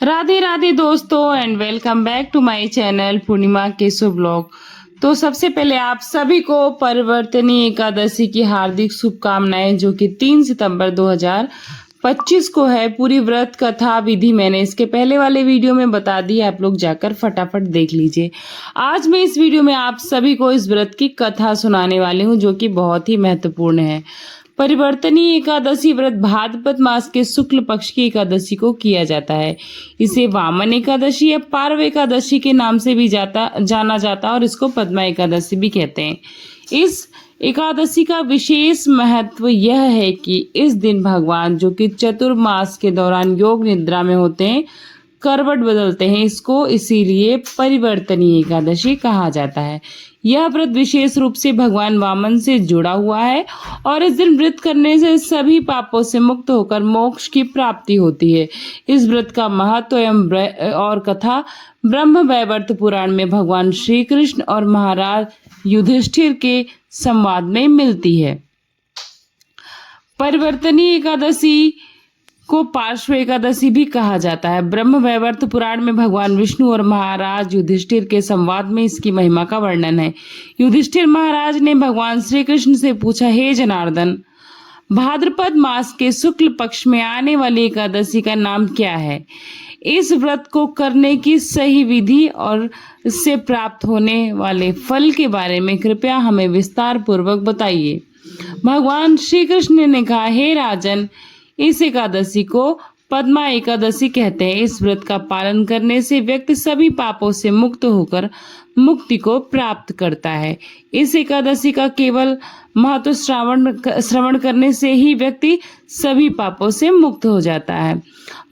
राधे राधे दोस्तों and welcome back to my channel Purnima Keshav blog. तो सबसे पहले आप सभी को परिवर्तनी एकादशी की हार्दिक शुभकामनाएं, जो कि 3 सितंबर 2025 को है। पूरी व्रत कथा विधि मैंने इसके पहले वाले वीडियो में बता दी है, आप लोग जाकर फटाफट देख लीजिए। आज मैं इस वीडियो में आप सभी को इस व्रत की कथा सुनाने वाली हूँ, जो कि बहुत ही महत्वपूर्ण है। परिवर्तनी एकादशी व्रत भाद्रपद मास के शुक्ल पक्ष की एकादशी को किया जाता है। इसे वामन एकादशी या पार्व एकादशी के नाम से भी जाना जाता है और इसको पद्मा एकादशी भी कहते हैं। इस एकादशी का विशेष महत्व यह है कि इस दिन भगवान, जो कि चतुर्मास के दौरान योग निद्रा में होते हैं, करवट बदलते हैं। इसको इसीलिए परिवर्तनी एकादशी कहा जाता है। यह व्रत विशेष रूप से भगवान वामन से जुड़ा हुआ है और इस दिन व्रत करने से सभी पापों से मुक्त होकर मोक्ष की प्राप्ति होती है। इस व्रत का महत्व एवं और कथा ब्रह्म वैवर्त पुराण में भगवान श्री कृष्ण और महाराज युधिष्ठिर के संवाद में मिलती है। परिवर्तनी एकादशी को पार्श्व एकादशी भी कहा जाता है। ब्रह्म वैवर्त पुराण में भगवान विष्णु और महाराज युधिष्ठिर के संवाद में इसकी महिमा का वर्णन है। युधिष्ठिर महाराज ने भगवान श्री कृष्ण से पूछा, हे जनार्दन, भाद्रपद मास के शुक्ल पक्ष में आने वाली एकादशी का नाम क्या है? इस व्रत को करने की सही विधि और इससे प्राप्त होने वाले फल के बारे में कृपया हमें विस्तार पूर्वक बताइए। भगवान श्री कृष्ण ने कहा, हे राजन, इस एकादशी को पद्मा एकादशी कहते हैं। इस व्रत का पालन करने से व्यक्ति सभी पापों से मुक्त होकर मुक्ति को प्राप्त करता है। इस एकादशी का केवल महत्व श्रवण करने से ही व्यक्ति सभी पापों से मुक्त हो जाता है।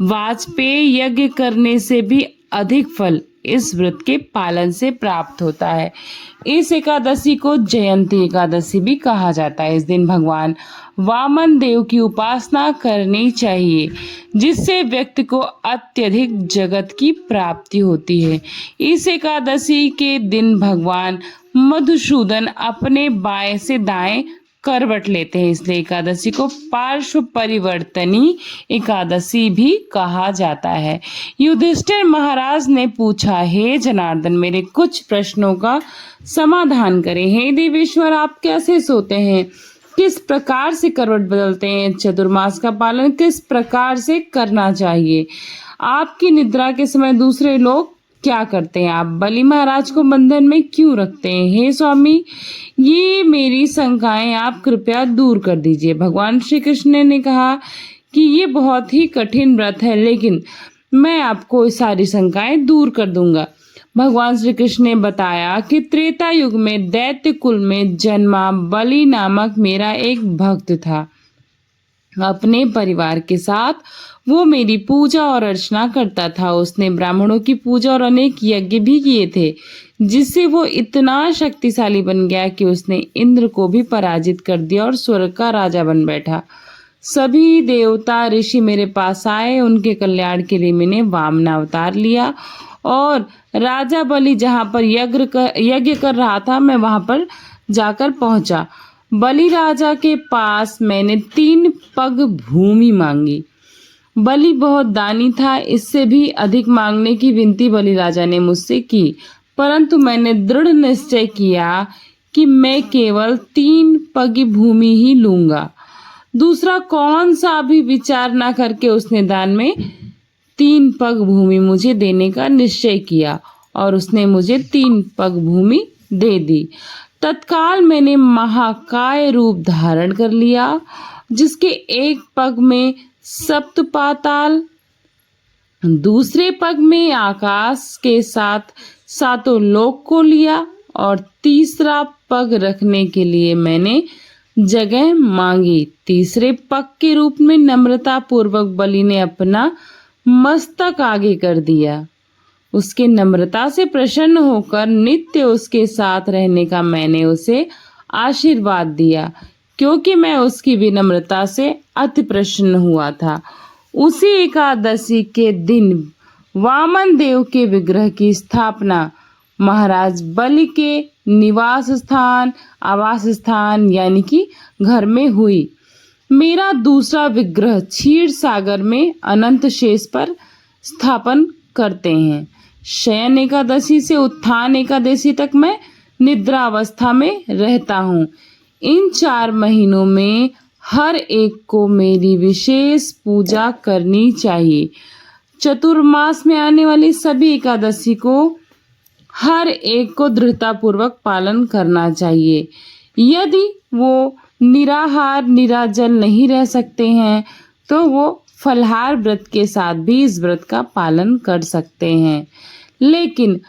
वाजपेय यज्ञ करने से भी अधिक फल इस व्रत के पालन से प्राप्त होता है। इस एकादशी को जयंती एकादशी भी कहा जाता है। इस दिन भगवान वामन देव की उपासना करनी चाहिए, जिससे व्यक्ति को अत्यधिक जगत की प्राप्ति होती है। इस एकादशी के दिन भगवान मधुसूदन अपने बाएं से दाएं करवट लेते हैं, इसलिए एकादशी को पार्श्व परिवर्तनी एकादशी भी कहा जाता है। युधिष्ठिर महाराज ने पूछा, हे जनार्दन, मेरे कुछ प्रश्नों का समाधान करें। हे देवेश्वर, आप कैसे सोते हैं? किस प्रकार से करवट बदलते हैं? चतुर्मास का पालन किस प्रकार से करना चाहिए? आपकी निद्रा के समय दूसरे लोग क्या करते हैं? आप बलि महाराज को बंधन में क्यों रखते हैं? हे स्वामी, ये मेरी शंकाएं आप कृपया दूर कर दीजिए। भगवान श्री कृष्ण ने कहा कि ये बहुत ही कठिन व्रत है, लेकिन मैं आपको सारी शंकाएं दूर कर दूंगा। भगवान श्री कृष्ण ने बताया कि त्रेता युग में दैत्य कुल में जन्मा बलि नामक मेरा एक भक्त था। अपने परिवार के साथ वो मेरी पूजा और अर्चना करता था। उसने ब्राह्मणों की पूजा और अनेक यज्ञ भी किए थे, जिससे वो इतना शक्तिशाली बन गया कि उसने इंद्र को भी पराजित कर दिया और स्वर्ग का राजा बन बैठा। सभी देवता ऋषि मेरे पास आए, उनके कल्याण के लिए मैंने वामन अवतार लिया और राजा बलि जहाँ पर यज्ञ कर रहा था, मैं वहां पर जाकर पहुंचा। बलि राजा के पास मैंने 3 पग भूमि मांगी। बलि बहुत दानी था, इससे भी अधिक मांगने की विनती बलि राजा ने मुझसे की, परंतु मैंने दृढ़ निश्चय किया कि मैं केवल 3 पग भूमि ही लूंगा। दूसरा कौन सा भी विचार न करके उसने दान में 3 पग भूमि मुझे देने का निश्चय किया और उसने मुझे 3 पग भूमि दे दी। तत्काल मैंने महाकाय रूप धारण कर लिया, जिसके एक पग में सप्त पाताल, दूसरे पग में आकाश के साथ 7 लोक को लिया और तीसरा पग रखने के लिए मैंने जगह मांगी। तीसरे पग के रूप में नम्रता पूर्वक बलि ने अपना मस्तक आगे कर दिया। उसके नम्रता से प्रसन्न होकर नित्य उसके साथ रहने का मैंने उसे आशीर्वाद दिया, क्योंकि मैं उसकी विनम्रता से अति प्रसन्न हुआ था। उसी एकादशी के दिन वामन देव के विग्रह की स्थापना महाराज बलि के निवास स्थान, आवास स्थान यानी कि घर में हुई। मेरा दूसरा विग्रह क्षीर सागर में अनंत शेष पर स्थापन करते हैं। शयन एकादशी से उत्थान एकादशी तक मैं निद्रा अवस्था में रहता हूँ। इन 4 महीनों में हर एक को मेरी विशेष पूजा करनी चाहिए। चतुर्मास में आने वाली सभी एकादशी को हर एक को दृढ़तापूर्वक पालन करना चाहिए। यदि वो निराहार निराजल नहीं रह सकते हैं तो वो फलाहार व्रत के साथ भी इस व्रत का पालन कर सकते हैं। लेकिन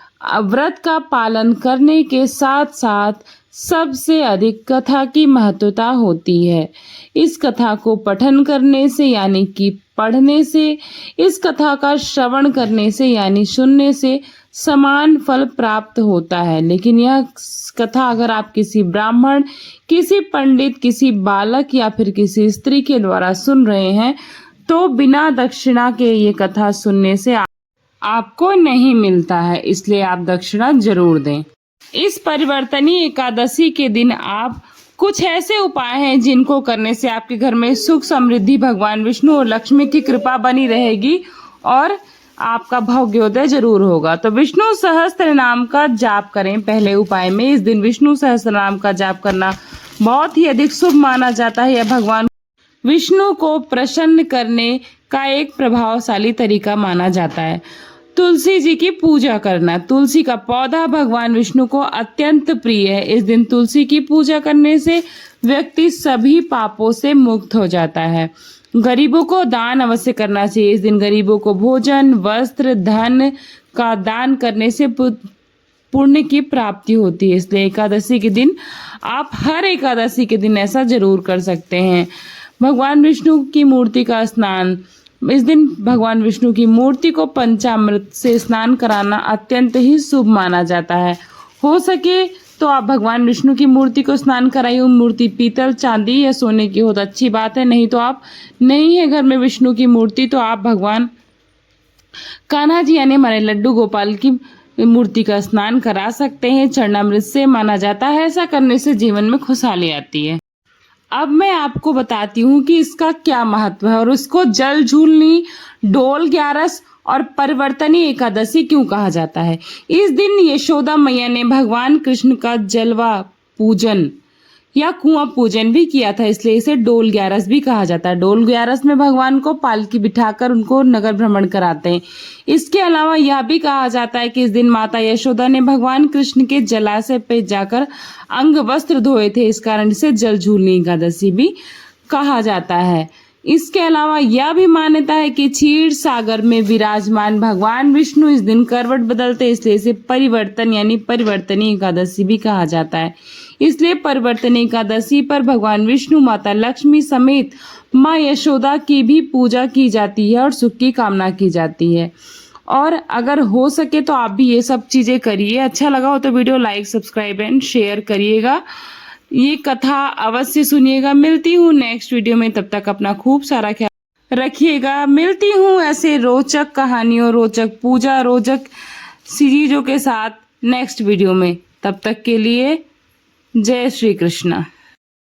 व्रत का पालन करने के साथ साथ सबसे अधिक कथा की महत्वता होती है। इस कथा को पठन करने से यानी कि पढ़ने से, इस कथा का श्रवण करने से यानी सुनने से समान फल प्राप्त होता है। लेकिन यह कथा अगर आप किसी ब्राह्मण, किसी पंडित, किसी बालक या फिर किसी स्त्री के द्वारा सुन रहे हैं तो बिना दक्षिणा के ये कथा सुनने से आपको नहीं मिलता है, इसलिए आप दक्षिणा जरूर दें। इस परिवर्तनी एकादशी के दिन आप कुछ ऐसे उपाय हैं जिनको करने से आपके घर में सुख समृद्धि, भगवान विष्णु और लक्ष्मी की कृपा बनी रहेगी और आपका भाग्योदय जरूर होगा। तो विष्णु सहस्त्र नाम का जाप करें। पहले उपाय में इस दिन विष्णु सहस्त्र नाम का जाप करना बहुत ही अधिक शुभ माना जाता है। यह भगवान विष्णु को प्रसन्न करने का एक प्रभावशाली तरीका माना जाता है। तुलसी जी की पूजा करना। तुलसी का पौधा भगवान विष्णु को अत्यंत प्रिय है। इस दिन तुलसी की पूजा करने से व्यक्ति सभी पापों से मुक्त हो जाता है। गरीबों को दान अवश्य करना चाहिए। इस दिन गरीबों को भोजन, वस्त्र, धन का दान करने से पुण्य की प्राप्ति होती है। इसलिए एकादशी के दिन आप हर एकादशी के दिन ऐसा जरूर कर सकते हैं। भगवान विष्णु की मूर्ति का स्नान। इस दिन भगवान विष्णु की मूर्ति को पंचामृत से स्नान कराना अत्यंत ही शुभ माना जाता है। हो सके तो आप भगवान विष्णु की मूर्ति को स्नान कराइए। मूर्ति पीतल, चांदी या सोने की हो तो अच्छी बात है। नहीं तो आप नहीं है घर में विष्णु की मूर्ति तो आप भगवान कान्हा जी यानी हमारे लड्डू गोपाल की मूर्ति का स्नान करा सकते हैं। चरणामृत से माना जाता है ऐसा करने से जीवन में खुशहाली आती है। अब मैं आपको बताती हूँ कि इसका क्या महत्व है और उसको जल झूलनी, डोल ग्यारस और परिवर्तनी एकादशी क्यों कहा जाता है। इस दिन यशोदा मैया ने भगवान कृष्ण का जलवा पूजन या कुआं पूजन भी किया था, इसलिए इसे डोल ग्यारस भी कहा जाता है। डोल ग्यारस में भगवान को पालकी बिठाकर उनको नगर भ्रमण कराते हैं। इसके अलावा यह भी कहा जाता है कि इस दिन माता यशोदा ने भगवान कृष्ण के जलाशय पे जाकर अंग वस्त्र धोए थे, इस कारण इसे जल झूलनी एकादशी भी कहा जाता है। इसके अलावा यह भी मान्यता है कि क्षीर सागर में विराजमान भगवान विष्णु इस दिन करवट बदलते, इसलिए इसे परिवर्तन यानी परिवर्तनी एकादशी भी कहा जाता है। इसलिए परिवर्तनी एकादशी पर भगवान विष्णु, माता लक्ष्मी समेत माँ यशोदा की भी पूजा की जाती है और सुख की कामना की जाती है। और अगर हो सके तो आप भी ये सब चीजें करिए। अच्छा लगा हो तो video like, subscribe and share करिएगा। ये कथा अवश्य सुनिएगा। मिलती हूँ नेक्स्ट वीडियो में, तब तक अपना खूब सारा ख्याल रखिएगा। मिलती हूँ ऐसे रोचक कहानियों, रोचक पूजा, रोचक चीजों के साथ नेक्स्ट वीडियो में। तब तक के लिए जय श्री कृष्ण।